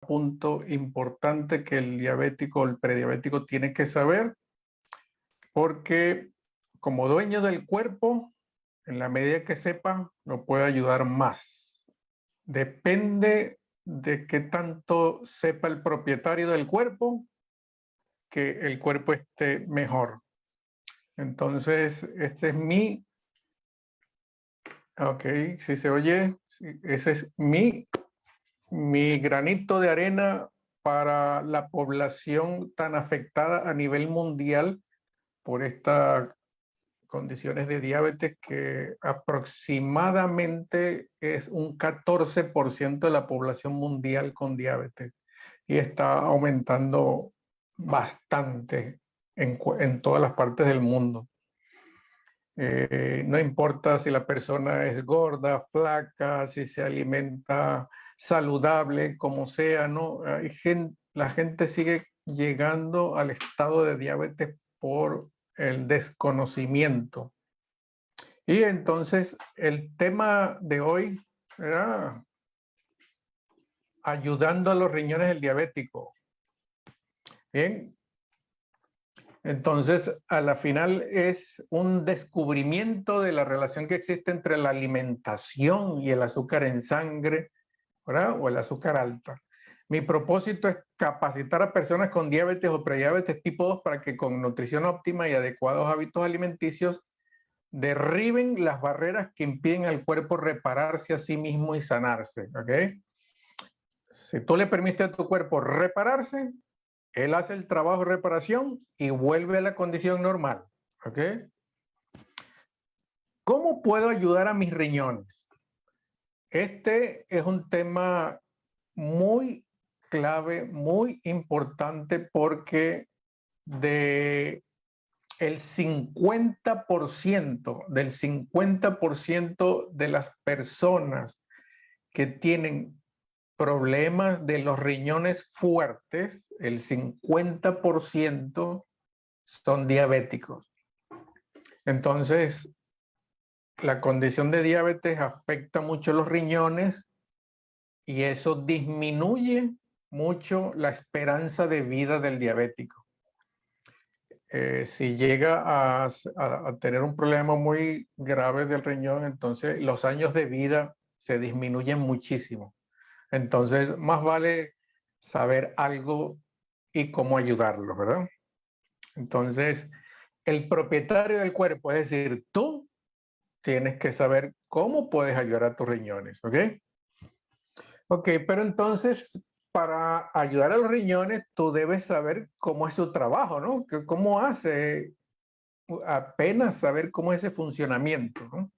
punto importante que el diabético o el prediabético tiene que saber, porque como dueño del cuerpo, en la medida que sepa, lo puede ayudar más. Depende de qué tanto sepa el propietario del cuerpo, que el cuerpo esté mejor. Entonces, este es ok, si se oye, ese es mi granito de arena para la población tan afectada a nivel mundial por estas condiciones de diabetes, que aproximadamente es un 14% de la población mundial con diabetes y está aumentando bastante en todas las partes del mundo. No importa si la persona es gorda, flaca, si se alimenta saludable, como sea, ¿no? La gente sigue llegando al estado de diabetes por el desconocimiento. Y entonces el tema de hoy era ayudando a los riñones del diabético. Bien. Entonces, a la final es un descubrimiento de la relación que existe entre la alimentación y el azúcar en sangre, ¿verdad? O el azúcar alta. Mi propósito es capacitar a personas con diabetes o prediabetes tipo 2 para que con nutrición óptima y adecuados hábitos alimenticios derriben las barreras que impiden al cuerpo repararse a sí mismo y sanarse, ¿ok? Si tú le permites a tu cuerpo repararse, él hace el trabajo de reparación y vuelve a la condición normal, ¿ok? ¿Cómo puedo ayudar a mis riñones? Este es un tema muy clave, muy importante, porque del 50% de las personas que tienen problemas de los riñones fuertes, el 50% son diabéticos. Entonces, la condición de diabetes afecta mucho los riñones y eso disminuye mucho la esperanza de vida del diabético. Si llega a tener un problema muy grave del riñón, entonces los años de vida se disminuyen muchísimo. Entonces, más vale saber algo y cómo ayudarlo, ¿verdad? Entonces, el propietario del cuerpo, es decir, tú tienes que saber cómo puedes ayudar a tus riñones, ¿ok? Ok, pero entonces, para ayudar a los riñones, tú debes saber cómo es su trabajo, ¿no? ¿Cómo hace? Apenas saber cómo es ese funcionamiento, ¿no?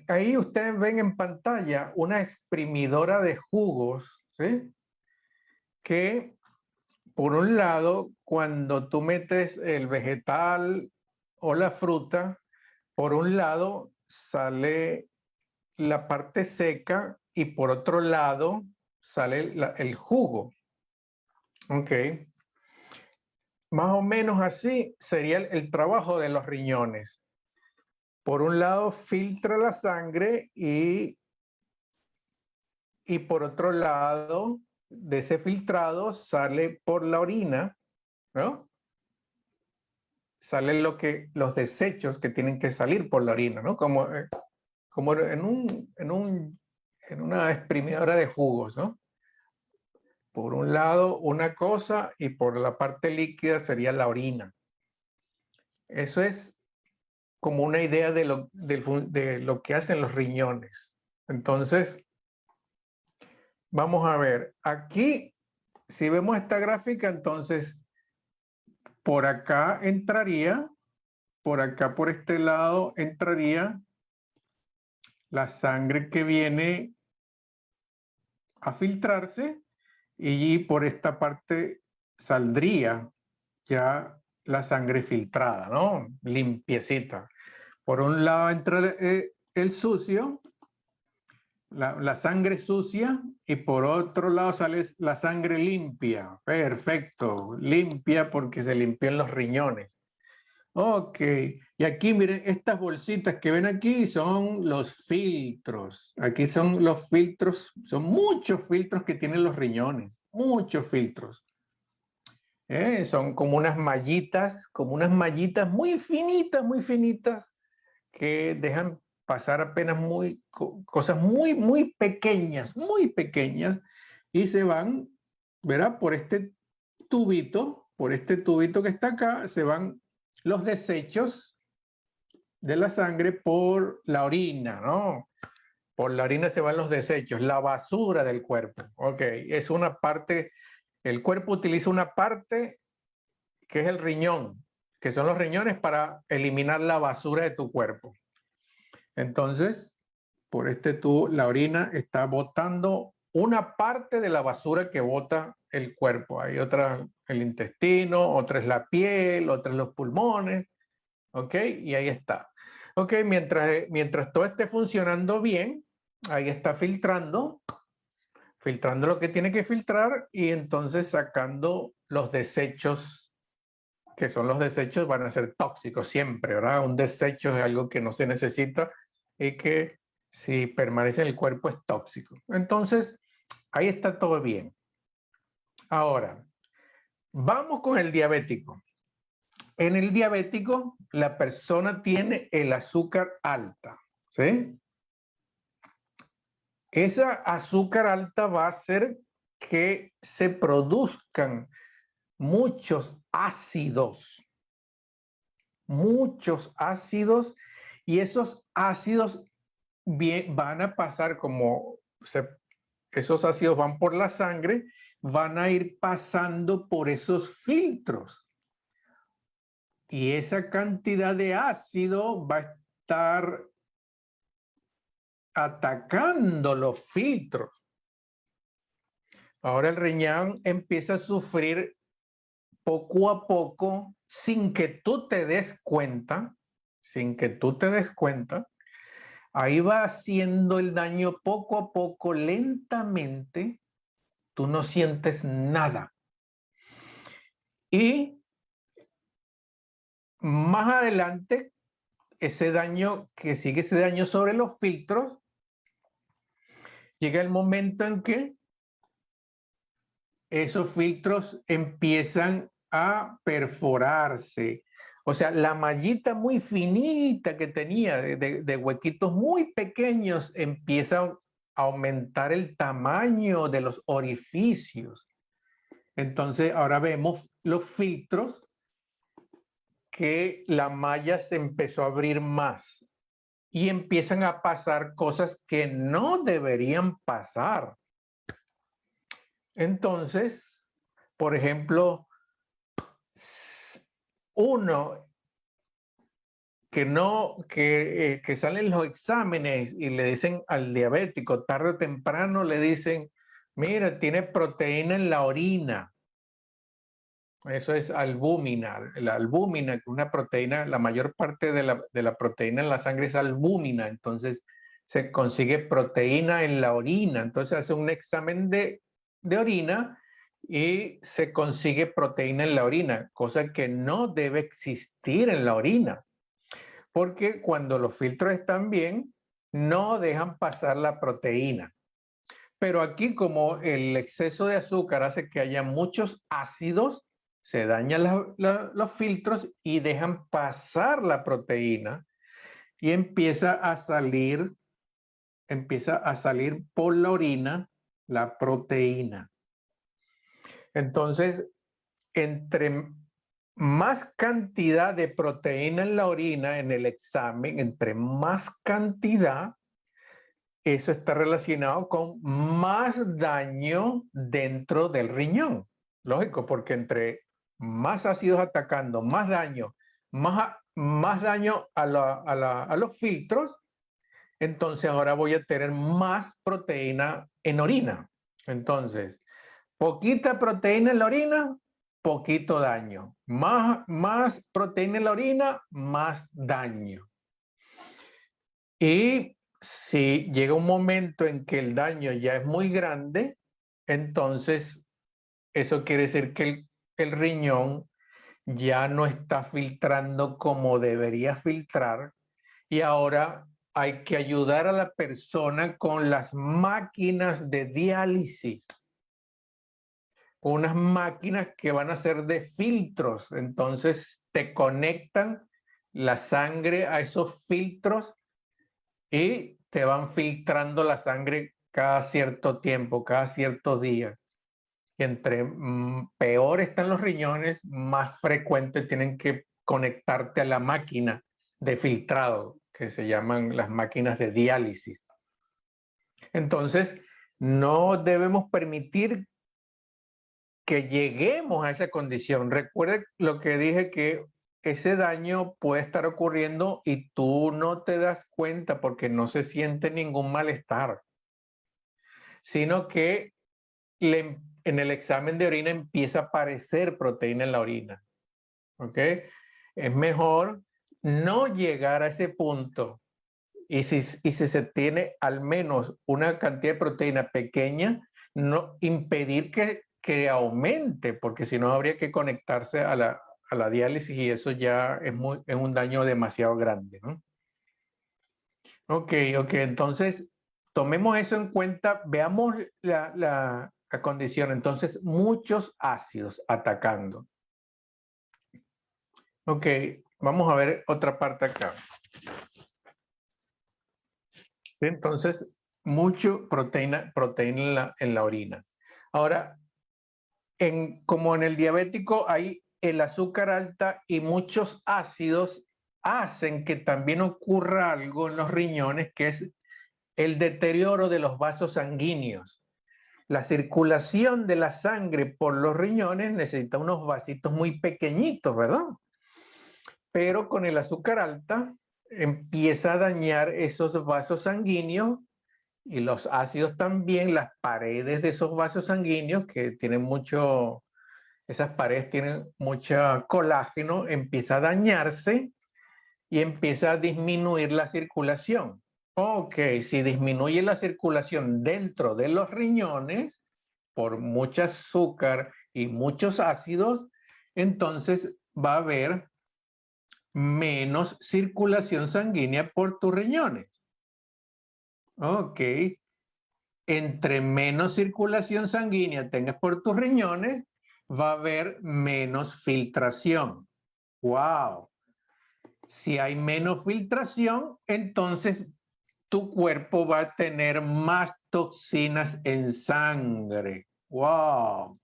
Ahí ustedes ven en pantalla una exprimidora de jugos, ¿sí? Que por un lado, cuando tú metes el vegetal o la fruta, por un lado sale la parte seca y por otro lado sale el jugo. Ok. Más o menos así sería el trabajo de los riñones. Por un lado filtra la sangre y por otro lado de ese filtrado sale por la orina, ¿no? Salen los desechos que tienen que salir por la orina, ¿no? Como en una exprimidora de jugos, ¿no? Por un lado una cosa y por la parte líquida sería la orina. Eso es como una idea de lo que hacen los riñones. Entonces, vamos a ver. Aquí, si vemos esta gráfica, entonces, por acá entraría, por acá, por este lado, entraría la sangre que viene a filtrarse y por esta parte saldría ya la sangre filtrada, ¿no? Limpiecita. Por un lado entra el sucio, la sangre sucia, y por otro lado sale la sangre limpia. Perfecto, limpia porque se limpian los riñones. Ok, y aquí miren, estas bolsitas que ven aquí son los filtros. Aquí son los filtros, son muchos filtros que tienen los riñones, muchos filtros. Son como unas mallitas muy finitas, que dejan pasar apenas cosas muy pequeñas, y se van, ¿verdad? Por este tubito que está acá, se van los desechos de la sangre por la orina, ¿no? Por la orina se van los desechos, la basura del cuerpo. Ok, es una parte, el cuerpo utiliza una parte que es el riñón, que son los riñones para eliminar la basura de tu cuerpo. Entonces, por este tubo, la orina está botando una parte de la basura que bota el cuerpo. Hay otra, el intestino, otra es la piel, otra es los pulmones, ¿ok? Y ahí está. Ok, mientras todo esté funcionando bien, ahí está filtrando lo que tiene que filtrar, y entonces sacando los desechos, que son los desechos, van a ser tóxicos siempre, ¿verdad? Un desecho es algo que no se necesita y que si permanece en el cuerpo es tóxico. Entonces, ahí está todo bien. Ahora, vamos con el diabético. En el diabético, la persona tiene el azúcar alta, ¿sí? Esa azúcar alta va a hacer que se produzcan muchos ácidos, y esos ácidos van a pasar esos ácidos van por la sangre, van a ir pasando por esos filtros. Y esa cantidad de ácido va a estar atacando los filtros. Ahora el riñón empieza a sufrir poco a poco, sin que tú te des cuenta, ahí va haciendo el daño poco a poco, lentamente, tú no sientes nada. Y más adelante, ese daño sobre los filtros, llega el momento en que esos filtros empiezan a perforarse. O sea, la mallita muy finita que tenía de huequitos muy pequeños empieza a aumentar el tamaño de los orificios. Entonces, ahora vemos los filtros, que la malla se empezó a abrir más y empiezan a pasar cosas que no deberían pasar. Entonces, por ejemplo, uno que salen los exámenes y le dicen al diabético, tarde o temprano le dicen, mira, tiene proteína en la orina. Eso es albúmina. La albúmina, que es una proteína, la mayor parte de la proteína en la sangre es albúmina. Entonces se consigue proteína en la orina. Entonces hace un examen de orina y se consigue proteína en la orina, cosa que no debe existir en la orina, porque cuando los filtros están bien, no dejan pasar la proteína. Pero aquí, como el exceso de azúcar hace que haya muchos ácidos, se dañan los filtros y dejan pasar la proteína, y empieza a salir por la orina la proteína. Entonces, entre más cantidad de proteína en la orina en el examen, entre más cantidad, eso está relacionado con más daño dentro del riñón. Lógico, porque entre más ácidos atacando, más daño, más daño a los filtros, entonces ahora voy a tener más proteína en orina. Entonces, poquita proteína en la orina, poquito daño. Más proteína en la orina, más daño. Y si llega un momento en que el daño ya es muy grande, entonces eso quiere decir que el riñón ya no está filtrando como debería filtrar y ahora hay que ayudar a la persona con las máquinas de diálisis, unas máquinas que van a ser de filtros. Entonces te conectan la sangre a esos filtros y te van filtrando la sangre cada cierto tiempo, cada ciertos días. Y entre peor están los riñones, más frecuente tienen que conectarte a la máquina de filtrado, que se llaman las máquinas de diálisis. Entonces, no debemos permitir que lleguemos a esa condición. Recuerde lo que dije, que ese daño puede estar ocurriendo y tú no te das cuenta porque no se siente ningún malestar, sino que en el examen de orina empieza a aparecer proteína en la orina. ¿Ok? Es mejor no llegar a ese punto. Y si se tiene al menos una cantidad de proteína pequeña, no impedir que aumente, porque si no habría que conectarse a la diálisis y eso ya es un daño demasiado grande, ¿no? Ok, entonces tomemos eso en cuenta, veamos la condición. Entonces, muchos ácidos atacando. Ok, vamos a ver otra parte acá. ¿Sí? Entonces, mucho proteína en la orina. Ahora, como en el diabético hay el azúcar alta y muchos ácidos hacen que también ocurra algo en los riñones, que es el deterioro de los vasos sanguíneos. La circulación de la sangre por los riñones necesita unos vasitos muy pequeñitos, ¿verdad? Pero con el azúcar alta empieza a dañar esos vasos sanguíneos y los ácidos también, las paredes de esos vasos sanguíneos que tienen mucho, esas paredes tienen mucho colágeno, empieza a dañarse y empieza a disminuir la circulación. Ok, si disminuye la circulación dentro de los riñones por mucho azúcar y muchos ácidos, entonces va a haber menos circulación sanguínea por tus riñones. Ok, entre menos circulación sanguínea tengas por tus riñones, va a haber menos filtración. ¡Wow! Si hay menos filtración, entonces tu cuerpo va a tener más toxinas en sangre. ¡Wow!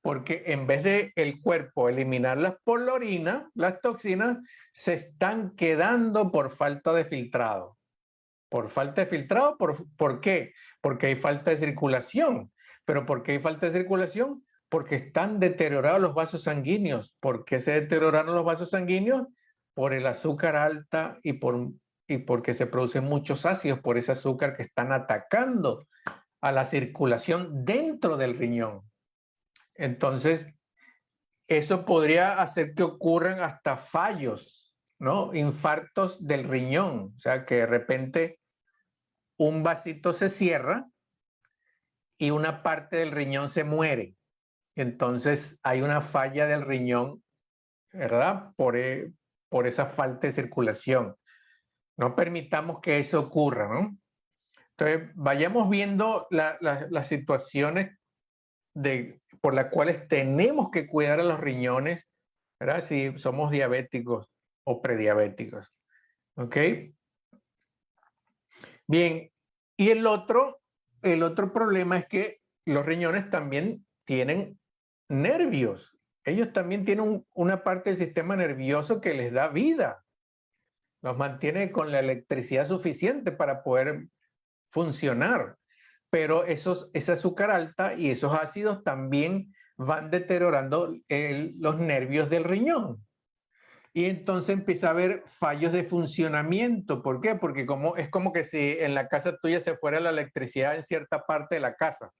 Porque en vez de el cuerpo eliminarlas por la orina, las toxinas se están quedando por falta de filtrado. Por falta de filtrado, ¿por qué? Porque hay falta de circulación. ¿Pero por qué hay falta de circulación? Porque están deteriorados los vasos sanguíneos. ¿Por qué se deterioraron los vasos sanguíneos? Por el azúcar alta y porque se producen muchos ácidos por ese azúcar que están atacando a la circulación dentro del riñón. Entonces, eso podría hacer que ocurran hasta fallos, ¿no? Infartos del riñón. O sea, que de repente un vasito se cierra y una parte del riñón se muere. Entonces hay una falla del riñón, ¿verdad? Por esa falta de circulación. No permitamos que eso ocurra, ¿no? Entonces, vayamos viendo las situaciones por las cuales tenemos que cuidar a los riñones, ¿verdad? Si somos diabéticos o prediabéticos. ¿Ok? Bien, y el otro problema es que los riñones también tienen nervios. Ellos también tienen una parte del sistema nervioso que les da vida. Los mantiene con la electricidad suficiente para poder funcionar. Pero esa azúcar alta y esos ácidos también van deteriorando los nervios del riñón. Y entonces empieza a haber fallos de funcionamiento. ¿Por qué? Porque es como que si en la casa tuya se fuera la electricidad en cierta parte de la casa.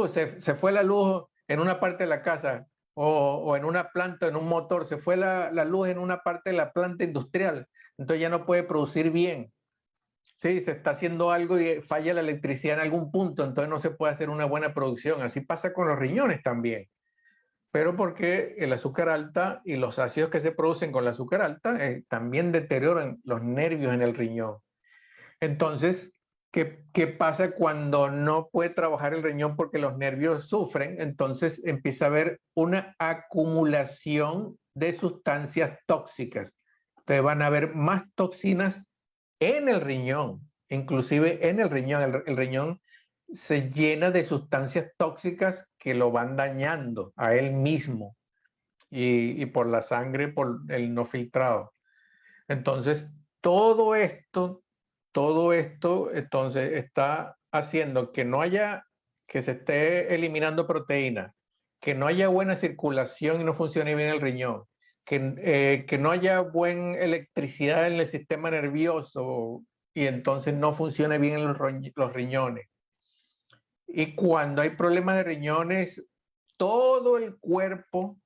Se fue la luz en una parte de la casa o en una planta, en un motor, se fue la luz en una parte de la planta industrial. Entonces ya no puede producir bien. Sí, se está haciendo algo y falla la electricidad en algún punto, entonces no se puede hacer una buena producción. Así pasa con los riñones también. pero porque el azúcar alta y los ácidos que se producen con el azúcar alta también deterioran los nervios en el riñón. Entonces, ¿qué pasa cuando no puede trabajar el riñón porque los nervios sufren? Entonces empieza a haber una acumulación de sustancias tóxicas. Entonces van a haber más toxinas en el riñón, inclusive en el riñón. El riñón se llena de sustancias tóxicas que lo van dañando a él mismo y por la sangre, por el no filtrado. Entonces, todo esto, entonces, está haciendo que no haya, que se esté eliminando proteína, que no haya buena circulación y no funcione bien el riñón, que no haya buena electricidad en el sistema nervioso y entonces no funcione bien los riñones. Y cuando hay problemas de riñones, todo el cuerpo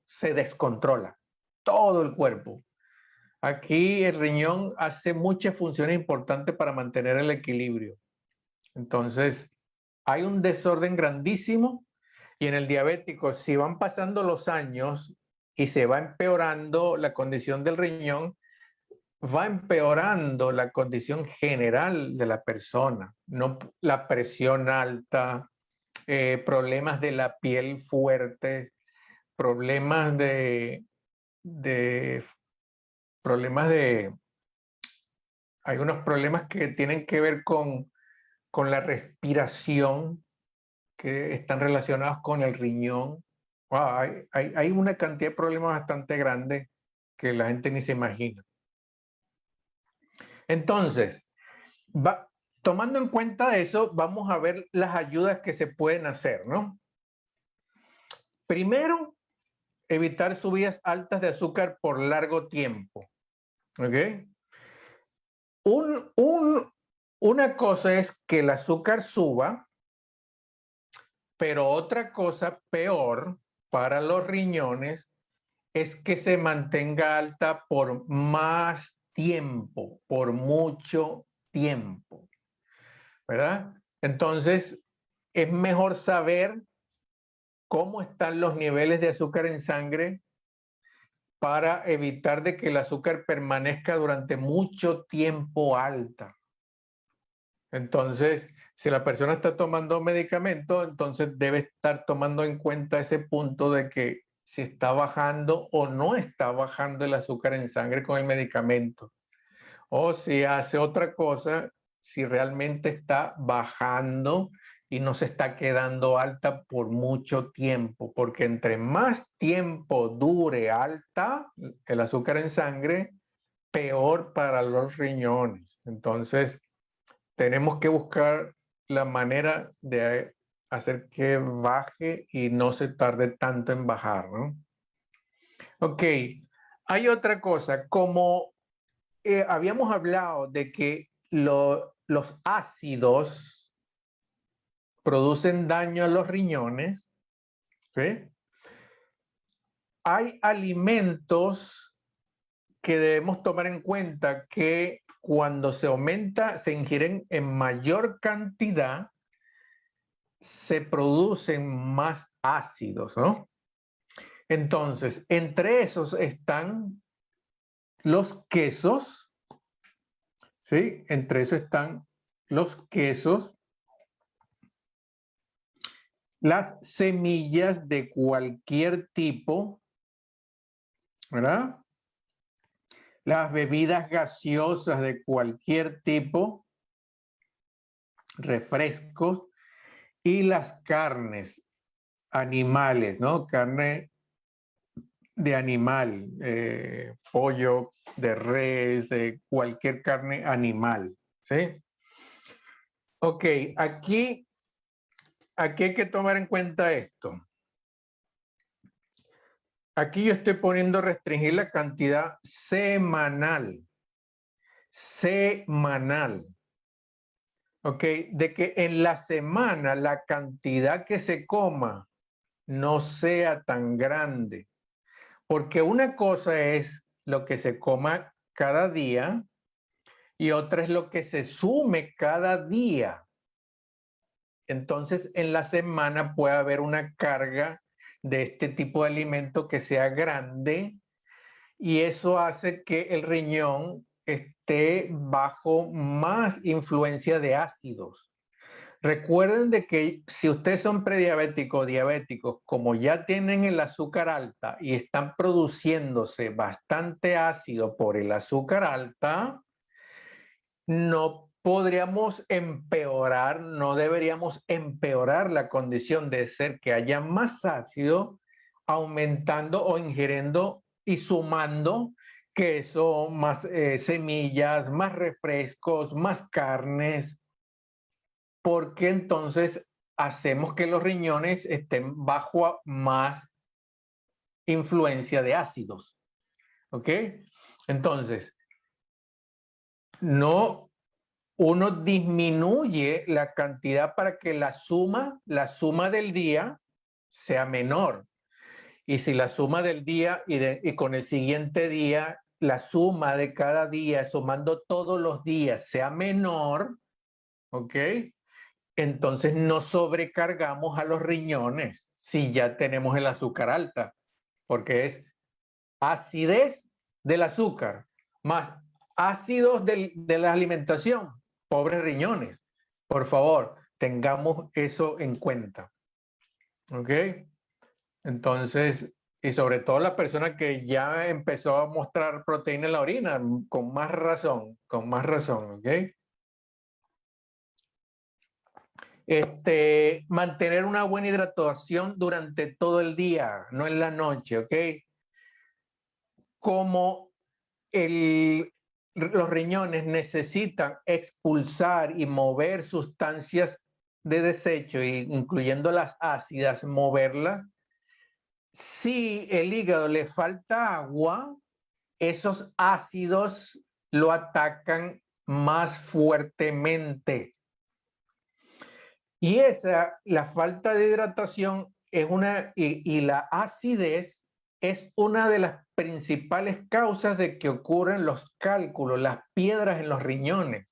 se descontrola, todo el cuerpo. Aquí el riñón hace muchas funciones importantes para mantener el equilibrio. Entonces, hay un desorden grandísimo y en el diabético, si van pasando los años y se va empeorando la condición del riñón, va empeorando la condición general de la persona, ¿no? La presión alta, problemas de la piel fuertes, problemas de problemas de hay unos problemas que tienen que ver con la respiración, que están relacionados con el riñón. Wow, hay una cantidad de problemas bastante grandes que la gente ni se imagina. Entonces, tomando en cuenta eso, vamos a ver las ayudas que se pueden hacer, ¿no? Primero, evitar subidas altas de azúcar por largo tiempo. ¿Ok? Una cosa es que el azúcar suba, pero otra cosa peor para los riñones es que se mantenga alta por más tiempo, por mucho tiempo, ¿verdad? Entonces, es mejor saber cómo están los niveles de azúcar en sangre para evitar de que el azúcar permanezca durante mucho tiempo alta. Entonces, si la persona está tomando medicamento, entonces debe estar tomando en cuenta ese punto de que si está bajando o no está bajando el azúcar en sangre con el medicamento. O si hace otra cosa, si realmente está bajando y no se está quedando alta por mucho tiempo, porque entre más tiempo dure alta el azúcar en sangre, peor para los riñones. Entonces, tenemos que buscar la manera de hacer que baje y no se tarde tanto en bajar, ¿no? Ok, hay otra cosa, como habíamos hablado de que los ácidos producen daño a los riñones, ¿sí? Hay alimentos que debemos tomar en cuenta que cuando se ingieren en mayor cantidad, se producen más ácidos, ¿no? Entonces, entre esos están los quesos, ¿sí? Entre esos están los quesos, las semillas de cualquier tipo, ¿verdad? Las bebidas gaseosas de cualquier tipo, refrescos y las carnes animales, ¿no? Carne de animal, pollo, de res, de cualquier carne animal, ¿sí? Ok, aquí hay que tomar en cuenta esto. Aquí yo estoy poniendo restringir la cantidad semanal. Semanal. Ok, de que en la semana la cantidad que se coma no sea tan grande. Porque una cosa es lo que se coma cada día y otra es lo que se sume cada día. Entonces, en la semana puede haber una carga de este tipo de alimento que sea grande, y eso hace que el riñón esté bajo más influencia de ácidos. Recuerden de que si ustedes son prediabéticos o diabéticos, como ya tienen el azúcar alta y están produciéndose bastante ácido por el azúcar alta, no podríamos empeorar, no deberíamos empeorar la condición de ser que haya más ácido aumentando o ingiriendo y sumando queso, más semillas, más refrescos, más carnes, porque entonces hacemos que los riñones estén bajo más influencia de ácidos. ¿Ok? Entonces, no, uno disminuye la cantidad para que la suma del día sea menor. Y si la suma del día y con el siguiente día, la suma de cada día, sumando todos los días, sea menor, ¿ok? Entonces no sobrecargamos a los riñones si ya tenemos el azúcar alta, porque es acidez del azúcar más ácidos de la alimentación. Pobres riñones. Por favor, tengamos eso en cuenta. ¿Ok? Entonces, y sobre todo la persona que ya empezó a mostrar proteína en la orina, con más razón, ¿ok? Mantener una buena hidratación durante todo el día, no en la noche, ¿ok? Como los riñones necesitan expulsar y mover sustancias de desecho, incluyendo las ácidas, moverlas. Si el hígado le falta agua, esos ácidos lo atacan más fuertemente. Y la falta de hidratación es y la acidez es una de las principales causas de que ocurren los cálculos, las piedras en los riñones.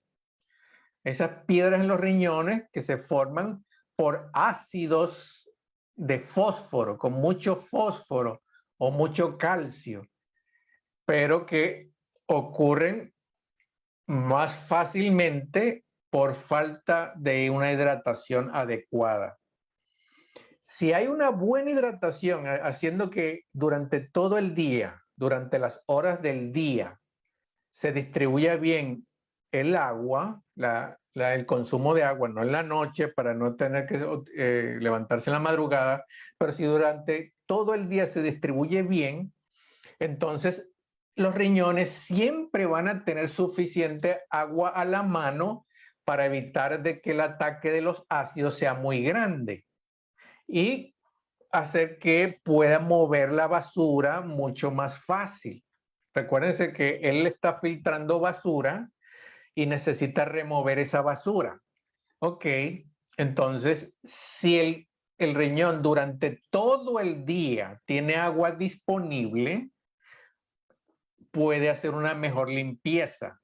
Esas piedras en los riñones que se forman por ácidos de fósforo, con mucho fósforo o mucho calcio, pero que ocurren más fácilmente por falta de una hidratación adecuada. Si hay una buena hidratación, haciendo que durante todo el día, durante las horas del día, se distribuya bien el agua, el consumo de agua, no en la noche para no tener que levantarse en la madrugada, pero si durante todo el día se distribuye bien, entonces los riñones siempre van a tener suficiente agua a la mano para evitar de que el ataque de los ácidos sea muy grande y hacer que pueda mover la basura mucho más fácil. Recuérdense que él está filtrando basura y necesita remover esa basura. Ok, entonces si el riñón durante todo el día tiene agua disponible, puede hacer una mejor limpieza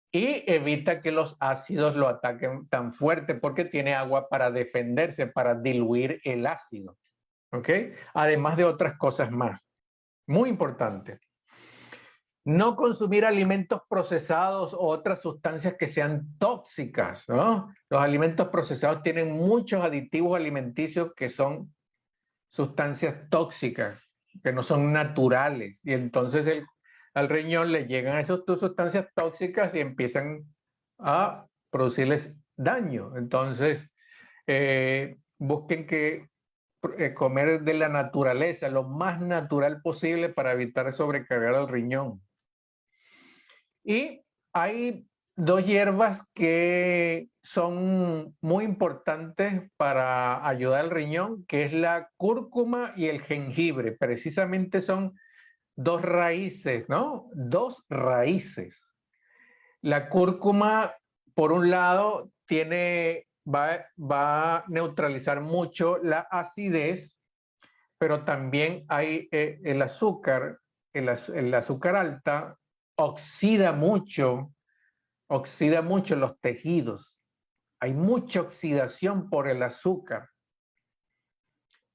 y evita que los ácidos lo ataquen tan fuerte porque tiene agua para defenderse, para diluir el ácido. ¿Ok? Además de otras cosas más. Muy importante. No consumir alimentos procesados o otras sustancias que sean tóxicas, ¿no? Los alimentos procesados tienen muchos aditivos alimenticios que son sustancias tóxicas, que no son naturales. Y entonces al riñón le llegan esas sustancias tóxicas y empiezan a producirles daño. Entonces, busquen que comer de la naturaleza, lo más natural posible para evitar sobrecargar el riñón. Y hay dos hierbas que son muy importantes para ayudar al riñón, que es la cúrcuma y el jengibre. Precisamente son dos raíces, ¿no? Dos raíces. La cúrcuma, por un lado, va a neutralizar mucho la acidez, pero también hay el azúcar, el azúcar alta oxida mucho los tejidos. Hay mucha oxidación por el azúcar.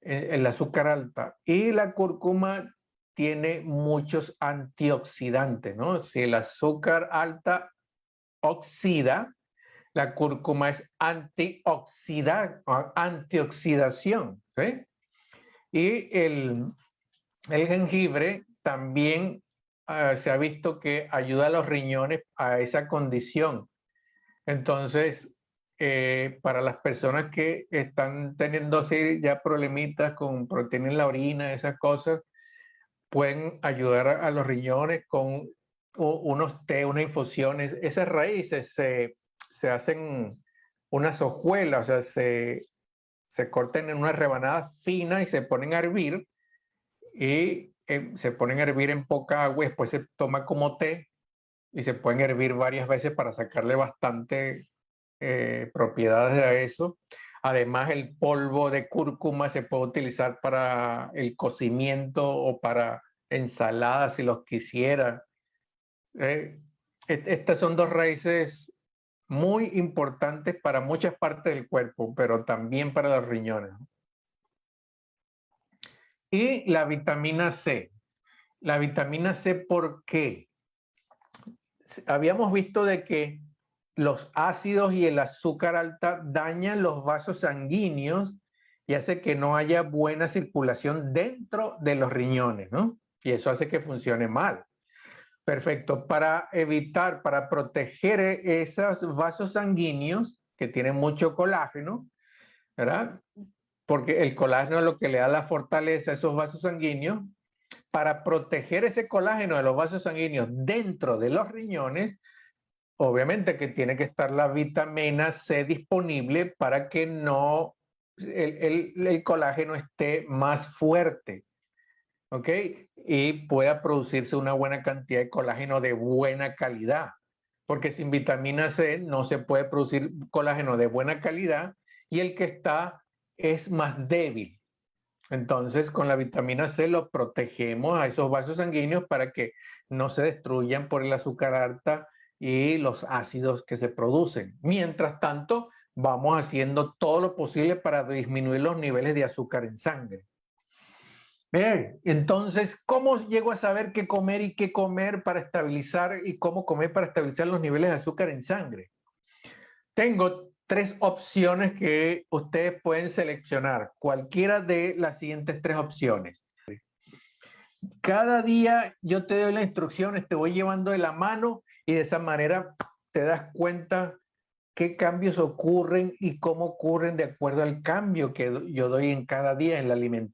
el azúcar alta. Y la cúrcuma tiene muchos antioxidantes, ¿no? Si el azúcar alta oxida, la cúrcuma es antioxidación, ¿sí? Y el jengibre también se ha visto que ayuda a los riñones a esa condición. Entonces, para las personas que están teniendo así ya problemitas con proteína en la orina, esas cosas, pueden ayudar a los riñones con unos té, unas infusiones. Esas raíces se hacen unas hojuelas, o sea, se cortan en una rebanada fina y se ponen a hervir y se ponen a hervir en poca agua y después se toma como té y se pueden hervir varias veces para sacarle bastante propiedades a eso. Además, el polvo de cúrcuma se puede utilizar para el cocimiento o para ensaladas si los quisiera. Estas son dos raíces muy importantes para muchas partes del cuerpo, pero también para los riñones. Y la vitamina C. La vitamina C, ¿por qué? Habíamos visto de que los ácidos y el azúcar alta dañan los vasos sanguíneos y hace que no haya buena circulación dentro de los riñones, ¿no? Y eso hace que funcione mal. Perfecto. Para evitar, para proteger esos vasos sanguíneos que tienen mucho colágeno, ¿verdad? Porque el colágeno es lo que le da la fortaleza a esos vasos sanguíneos. Para proteger ese colágeno de los vasos sanguíneos dentro de los riñones, obviamente que tiene que estar la vitamina C disponible para que no el colágeno esté más fuerte, ¿ok? Y pueda producirse una buena cantidad de colágeno de buena calidad, porque sin vitamina C no se puede producir colágeno de buena calidad y el que está es más débil. Entonces, con la vitamina C lo protegemos a esos vasos sanguíneos para que no se destruyan por el azúcar alta y los ácidos que se producen. Mientras tanto, vamos haciendo todo lo posible para disminuir los niveles de azúcar en sangre. Bien, entonces, ¿cómo llego a saber qué comer y qué comer para estabilizar y cómo comer para estabilizar los niveles de azúcar en sangre? Tengo tres opciones que ustedes pueden seleccionar, cualquiera de las siguientes tres opciones. Cada día yo te doy las instrucciones, te voy llevando de la mano y de esa manera te das cuenta qué cambios ocurren y cómo ocurren de acuerdo al cambio que yo doy en cada día en la alimentación.